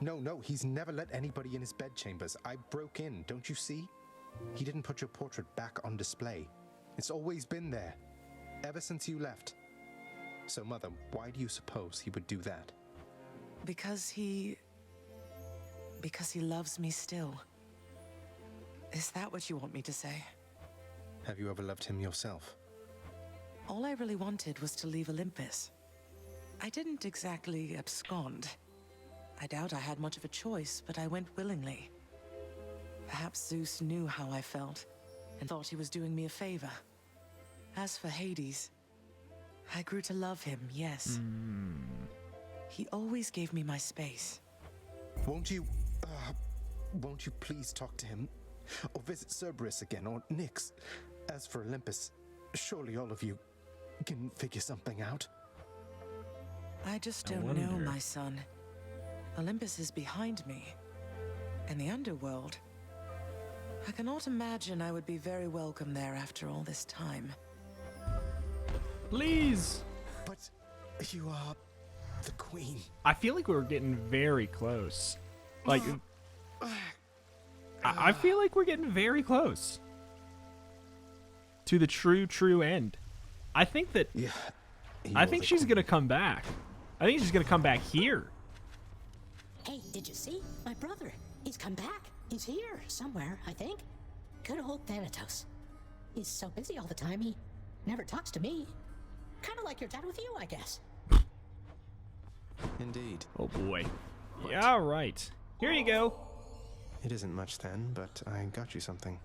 No, he's never let anybody in his bedchambers. I broke in, don't you see? He didn't put your portrait back on display. It's always been there, ever since you left. So, Mother, why do you suppose he would do that? Because he loves me still. Is that what you want me to say? Have you ever loved him yourself? All I really wanted was to leave Olympus. I didn't exactly abscond. I doubt I had much of a choice, but I went willingly. Perhaps Zeus knew how I felt, and thought he was doing me a favor. As for Hades, I grew to love him, yes. He always gave me my space. Won't you please talk to him? Or visit Cerberus again, or Nyx? As for Olympus, surely all of you can figure something out. I just don't know, my son. Olympus is behind me. And the Underworld. I cannot imagine I would be very welcome there after all this time. Please! But you are the queen. I feel like we're getting very close. Like, I feel like we're getting very close to the true end. I think that... Yeah. I think she's gonna come back. I think she's gonna come back here. Hey, did you see? My brother. He's come back. He's here somewhere, I think. Good old Thanatos. He's so busy all the time, he never talks to me. Kind of like your dad with you, I guess. Indeed. Oh boy. Yeah, all right. Here you go. It isn't much then, but I got you something.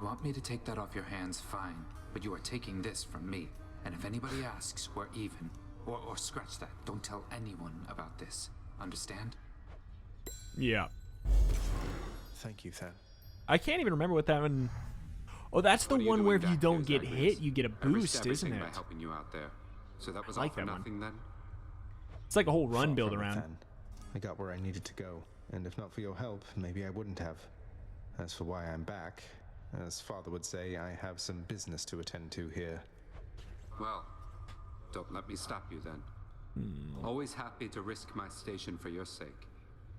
You want me to take that off your hands? Fine. But you are taking this from me. And if anybody asks, we're even. Or scratch that. Don't tell anyone about this. Understand? Yeah. Thank you, Than. I can't even remember what that one... Oh, that's the one where if you don't get hit, you get a boost, isn't it? By helping you out there. So that was I like all for that nothing then? It's like a whole run Far build from it, around. Than. I got where I needed to go, and if not for your help, maybe I wouldn't have. As for why I'm back, as Father would say, I have some business to attend to here. Well, don't let me stop you then. Always happy to risk my station for your sake.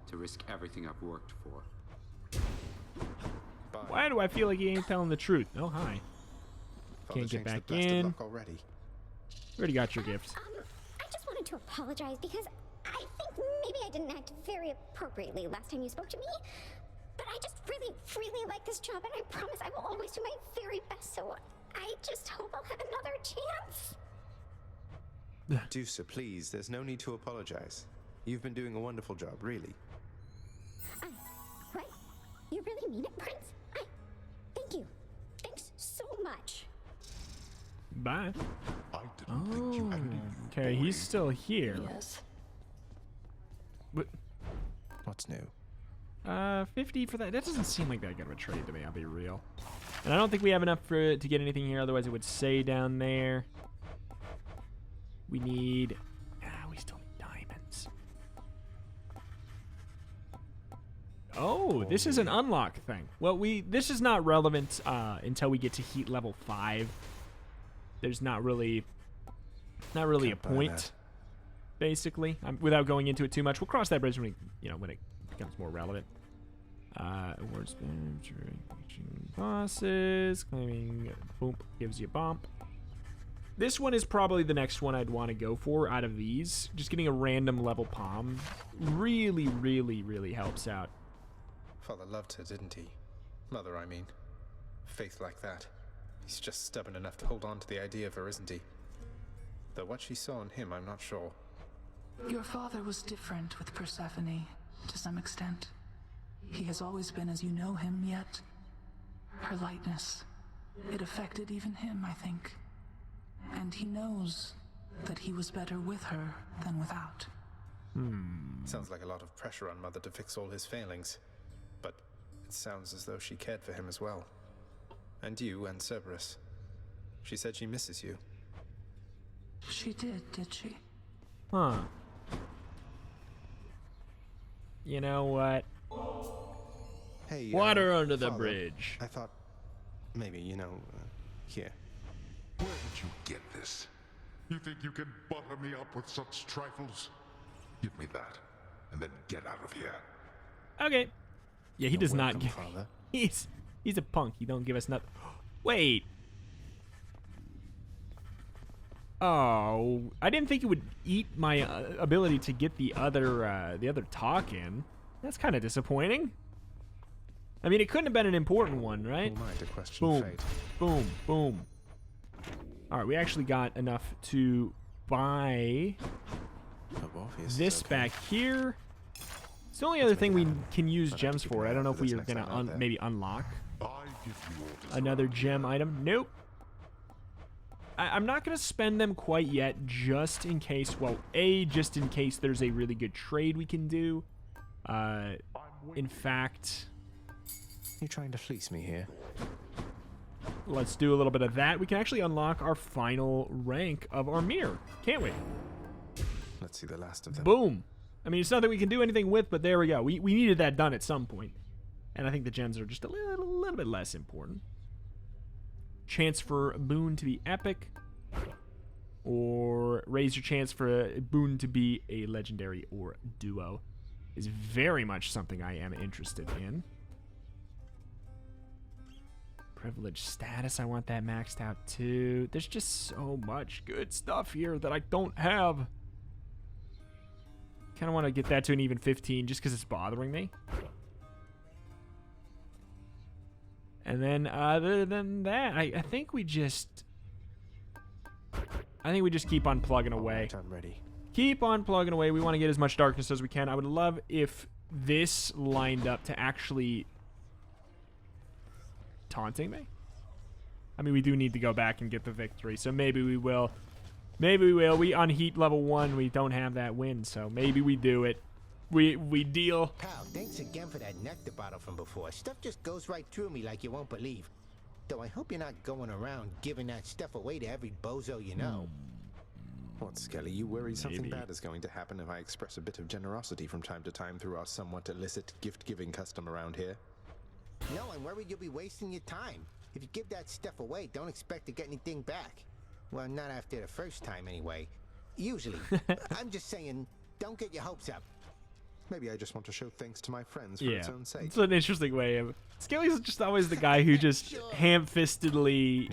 To risk everything I've worked for. Bye. Why do I feel like he ain't telling the truth? Oh, hi. Father Can't get changed back the best of in. luck already. Already got your gift. I just wanted to apologize because I think maybe I didn't act very appropriately last time you spoke to me. But I just really, really like this job, and I promise I will always do my very best, so I just hope I'll have another chance. Deucer, please, there's no need to apologize. You've been doing a wonderful job, really. What? You really mean it, Prince? Thank you. Thanks so much. Bye. I didn't think you had it in you. Okay, he's still here. Yes. But, What's new? 50 for that. That doesn't seem like that good of a trade to me, I'll be real. And I don't think we have enough to get anything here, otherwise it would say down there. We need... we still need diamonds. Oh, this is an unlock thing. Well, this is not relevant until we get to heat level 5. There's not really a point, basically. Without going into it too much, we'll cross that bridge when it becomes more relevant. Awards, bosses, claiming, boom, gives you a bump. This one is probably the next one I'd want to go for out of these. Just getting a random level palm really, really, really helps out. Father loved her, didn't he? Mother, I mean. Faith like that. He's just stubborn enough to hold on to the idea of her, isn't he? Though what she saw in him, I'm not sure. Your father was different with Persephone, to some extent. He has always been as you know him, yet her lightness, it affected even him, I think. And he knows that he was better with her than without. Sounds like a lot of pressure on Mother to fix all his failings. But it sounds as though she cared for him as well. And you and Cerberus. She said she misses you. She did she? Huh. You know what? Hey, Water under the Father, bridge. I thought maybe, here. Where did you get this? You think you can butter me up with such trifles? Give me that, and then get out of here. Okay. Yeah, he does not welcome, give. Father. He's a punk. He don't give us nothing. Wait. Oh, I didn't think it would eat my ability to get the other talk in. That's kind of disappointing. I mean, it couldn't have been an important one, right? Who am I to question Boom, fate? boom, boom. All right, we actually got enough to buy Orpheus this is okay. back here. It's the only other thing we can use gems for. I don't know if we are next gonna time out there. maybe unlock I give you orders. another gem item. Nope. I'm not going to spend them quite yet, just in case, well, just in case there's a really good trade we can do. In fact, You trying to fleece me here? let's do a little bit of that. We can actually unlock our final rank of our mirror, can't we? Let's see the last of them. Boom. I mean, it's not that we can do anything with, but there we go. We needed that done at some point. And I think the gems are just a little bit less important. Chance for a boon to be epic, or raise your chance for a boon to be a legendary or duo is very much something I am interested in. Privilege status, I want that maxed out too. There's just so much good stuff here that I don't have. Kind of want to get that to an even 15 just because it's bothering me. And then other than that, I think we just keep on plugging away. I'm ready. Keep on plugging away. We want to get as much darkness as we can. I would love if this lined up to actually taunting me. I mean, we do need to go back and get the victory, so maybe we will. Maybe we will. We on heat level 1, we don't have that win, so maybe we do it. We deal. Pal, thanks again for that nectar bottle from before. Stuff just goes right through me like you won't believe. Though I hope you're not going around giving that stuff away to every bozo you know. What, Skelly? You worry something bad is going to happen if I express a bit of generosity from time to time through our somewhat illicit gift-giving custom around here? No, I'm worried you'll be wasting your time. If you give that stuff away, don't expect to get anything back. Well, not after the first time anyway. Usually. I'm just saying, don't get your hopes up. Maybe I just want to show thanks to my friends for its own sake. It's an interesting way of... Skelly's just always the guy who just ham-fistedly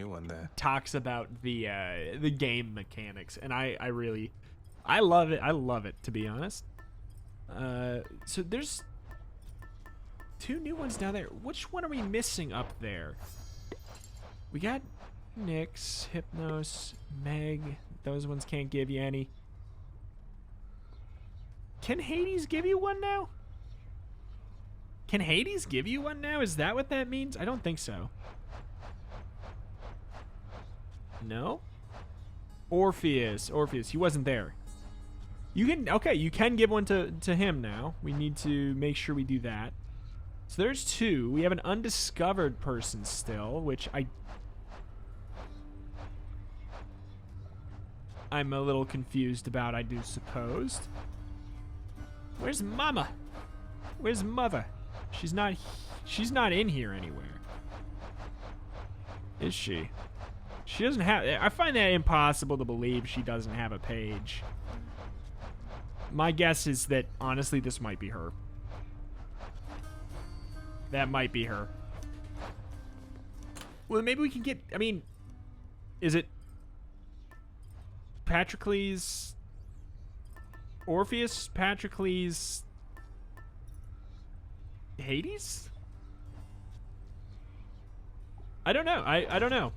talks about the game mechanics, and I love it. I love it, to be honest. So there's 2 new ones down there. Which one are we missing up there? We got Nyx, Hypnos, Meg. Those ones can't give you any. Can Hades give you one now? Can Hades give you one now? Is that what that means? I don't think so. No? Orpheus, he wasn't there. You can give one to him now. We need to make sure we do that. So there's 2. We have an undiscovered person still, which I'm a little confused about, I do suppose. Where's Mama? Where's Mother? She's not in here anywhere. Is she? She doesn't have... I find that impossible to believe she doesn't have a page. My guess is that, honestly, this might be her. That might be her. Well, maybe we can get... I mean, is it... Patrocles... Orpheus? Patrocles... Hades? I don't know. I don't know.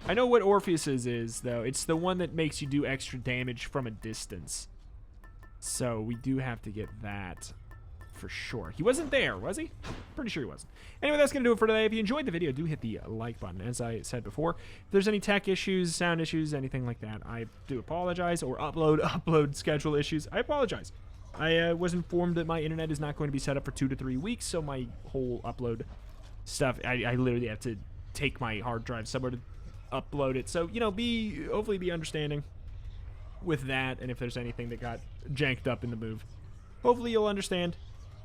I know what Orpheus's is, though. It's the one that makes you do extra damage from a distance. So we do have to get that for sure. He wasn't there, was he? Pretty sure he wasn't. Anyway, that's going to do it for today. If you enjoyed the video, do hit the like button. As I said before, if there's any tech issues, sound issues, anything like that, I do apologize. Or upload schedule issues, I apologize. I was informed that my internet is not going to be set up for 2 to 3 weeks, so my whole upload stuff, I literally have to take my hard drive somewhere to upload it. So, you know, hopefully be understanding with that, and if there's anything that got janked up in the move, hopefully you'll understand.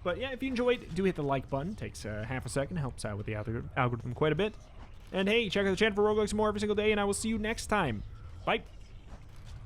But yeah, if you enjoyed, do hit the like button. Takes half a second, helps out with the algorithm quite a bit. And hey, check out the channel for roguelikes more every single day, and I will see you next time. Bye.